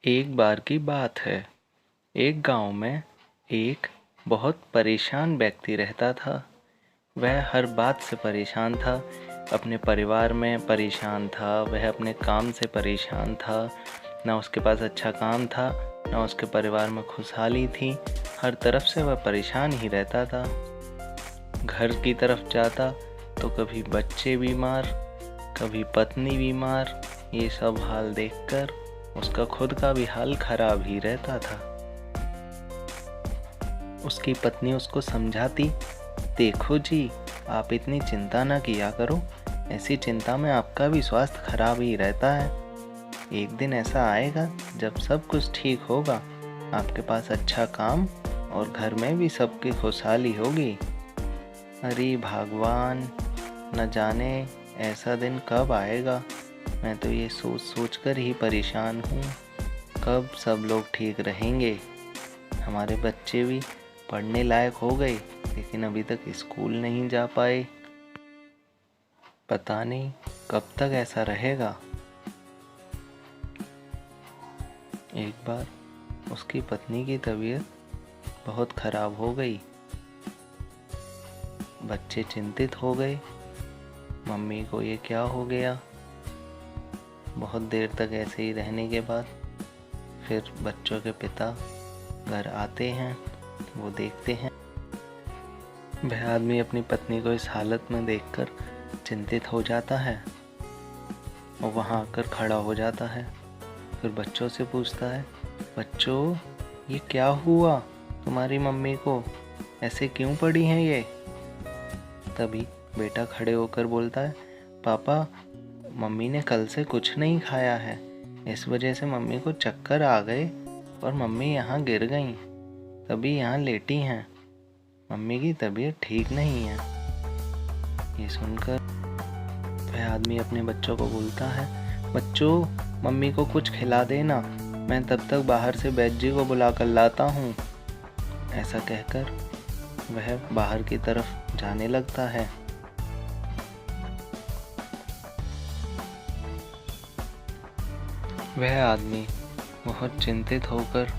एक बार की बात है। एक गांव में एक बहुत परेशान व्यक्ति रहता था। वह हर बात से परेशान था। अपने परिवार में परेशान था, वह अपने काम से परेशान था। ना उसके पास अच्छा काम था, ना उसके परिवार में खुशहाली थी। हर तरफ से वह परेशान ही रहता था। घर की तरफ जाता तो कभी बच्चे बीमार, कभी पत्नी बीमार। ये सब हाल देखकर उसका खुद का भी हाल खराब ही रहता था। उसकी पत्नी उसको समझाती, देखो जी, आप इतनी चिंता ना किया करो। ऐसी चिंता में आपका भी स्वास्थ्य खराब ही रहता है। एक दिन ऐसा आएगा जब सब कुछ ठीक होगा, आपके पास अच्छा काम और घर में भी सबकी खुशहाली होगी। अरे भगवान, न जाने ऐसा दिन कब आएगा। मैं तो ये सोच सोच कर ही परेशान हूँ। कब सब लोग ठीक रहेंगे। हमारे बच्चे भी पढ़ने लायक हो गए, लेकिन अभी तक स्कूल नहीं जा पाए। पता नहीं कब तक ऐसा रहेगा। एक बार उसकी पत्नी की तबीयत बहुत खराब हो गई। बच्चे चिंतित हो गए, मम्मी को ये क्या हो गया। बहुत देर तक ऐसे ही रहने के बाद फिर बच्चों के पिता घर आते हैं। वो देखते हैं, वह आदमी अपनी पत्नी को इस हालत में देखकर चिंतित हो जाता है और वहाँ आकर खड़ा हो जाता है। फिर बच्चों से पूछता है, बच्चों, ये क्या हुआ तुम्हारी मम्मी को, ऐसे क्यों पड़ी हैं ये। तभी बेटा खड़े होकर बोलता है, पापा, मम्मी ने कल से कुछ नहीं खाया है, इस वजह से मम्मी को चक्कर आ गए और मम्मी यहाँ गिर गईं, तभी यहाँ लेटी हैं। मम्मी की तबीयत ठीक नहीं है। ये सुनकर वह आदमी अपने बच्चों को बोलता है, बच्चों, मम्मी को कुछ खिला देना, मैं तब तक बाहर से बैद जी को बुला कर लाता हूँ। ऐसा कहकर वह बाहर की तरफ जाने लगता है। वह आदमी बहुत चिंतित होकर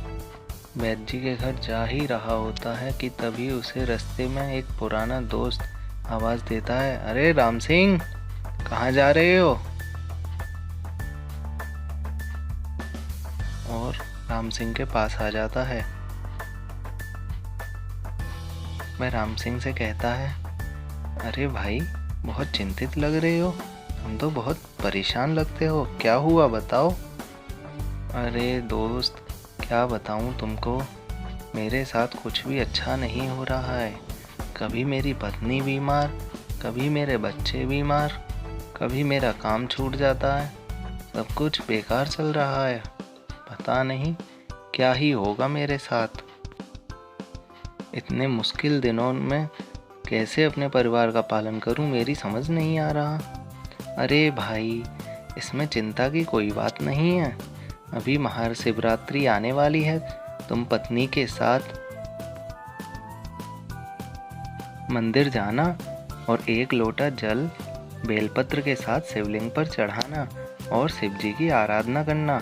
वैद्य जी के घर जा ही रहा होता है कि तभी उसे रास्ते में एक पुराना दोस्त आवाज़ देता है, अरे राम सिंह, कहाँ जा रहे हो। और राम सिंह के पास आ जाता है। वह राम सिंह से कहता है, अरे भाई, बहुत चिंतित लग रहे हो, तुम तो बहुत परेशान लगते हो, क्या हुआ बताओ। अरे दोस्त, क्या बताऊं तुमको, मेरे साथ कुछ भी अच्छा नहीं हो रहा है। कभी मेरी पत्नी बीमार, कभी मेरे बच्चे बीमार, कभी मेरा काम छूट जाता है। सब कुछ बेकार चल रहा है। पता नहीं क्या ही होगा मेरे साथ। इतने मुश्किल दिनों में कैसे अपने परिवार का पालन करूं, मेरी समझ नहीं आ रहा। अरे भाई, इसमें चिंता की कोई बात नहीं है। अभी महाशिवरात्रि आने वाली है, तुम पत्नी के साथ मंदिर जाना और एक लोटा जल बेलपत्र के साथ शिवलिंग पर चढ़ाना और शिव जी की आराधना करना,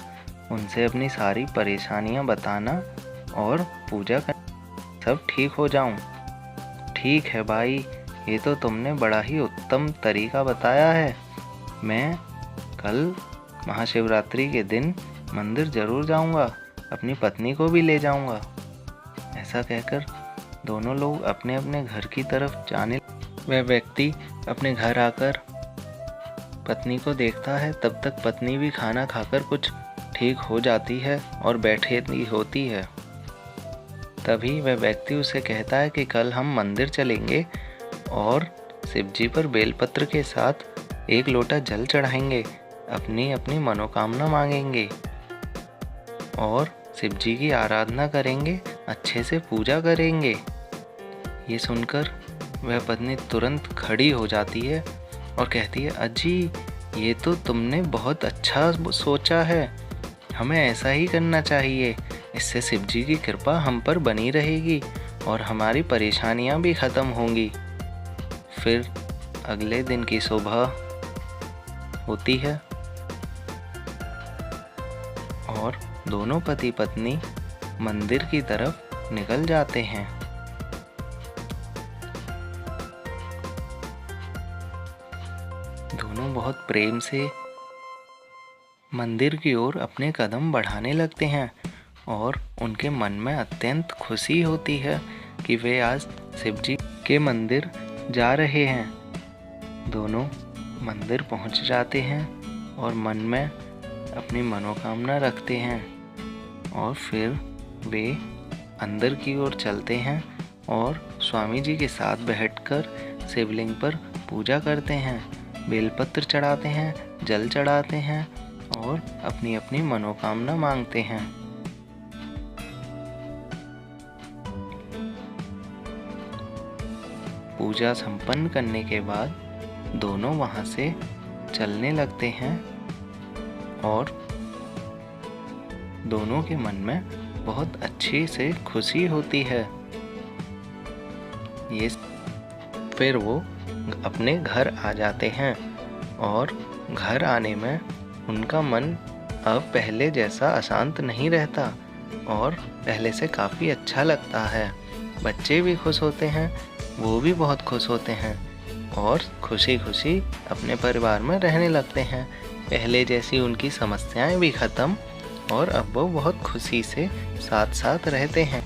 उनसे अपनी सारी परेशानियां बताना और पूजा करना, सब ठीक हो जाऊं। ठीक है भाई, ये तो तुमने बड़ा ही उत्तम तरीका बताया है। मैं कल महाशिवरात्रि के दिन मंदिर जरूर जाऊंगा, अपनी पत्नी को भी ले जाऊंगा। ऐसा कहकर दोनों लोग अपने अपने घर की तरफ जाने। वह व्यक्ति अपने घर आकर पत्नी को देखता है, तब तक पत्नी भी खाना खाकर कुछ ठीक हो जाती है और बैठी होती है। तभी वह व्यक्ति उसे कहता है कि कल हम मंदिर चलेंगे और शिव जी पर बेलपत्र के साथ एक लोटा जल चढ़ाएंगे, अपनी अपनी मनोकामना मांगेंगे और शिव जी की आराधना करेंगे, अच्छे से पूजा करेंगे। ये सुनकर वह पत्नी तुरंत खड़ी हो जाती है और कहती है, अजी, ये तो तुमने बहुत अच्छा सोचा है, हमें ऐसा ही करना चाहिए। इससे शिव जी की कृपा हम पर बनी रहेगी और हमारी परेशानियां भी ख़त्म होंगी। फिर अगले दिन की सुबह होती है और दोनों पति पत्नी मंदिर की तरफ निकल जाते हैं। दोनों बहुत प्रेम से मंदिर की ओर अपने कदम बढ़ाने लगते हैं और उनके मन में अत्यंत खुशी होती है कि वे आज शिवजी के मंदिर जा रहे हैं। दोनों मंदिर पहुंच जाते हैं और मन में अपनी मनोकामना रखते हैं और फिर वे अंदर की ओर चलते हैं और स्वामी जी के साथ बैठकर शिवलिंग पर पूजा करते हैं, बेलपत्र चढ़ाते हैं, जल चढ़ाते हैं और अपनी अपनी मनोकामना मांगते हैं। पूजा संपन्न करने के बाद दोनों वहां से चलने लगते हैं और दोनों के मन में बहुत अच्छी से खुशी होती है। ये फिर वो अपने घर आ जाते हैं और घर आने में उनका मन अब पहले जैसा अशांत नहीं रहता और पहले से काफ़ी अच्छा लगता है। बच्चे भी खुश होते हैं, वो भी बहुत खुश होते हैं और खुशी खुशी अपने परिवार में रहने लगते हैं। पहले जैसी उनकी समस्याएं भी ख़त्म और अब वो बहुत खुशी से साथ साथ रहते हैं।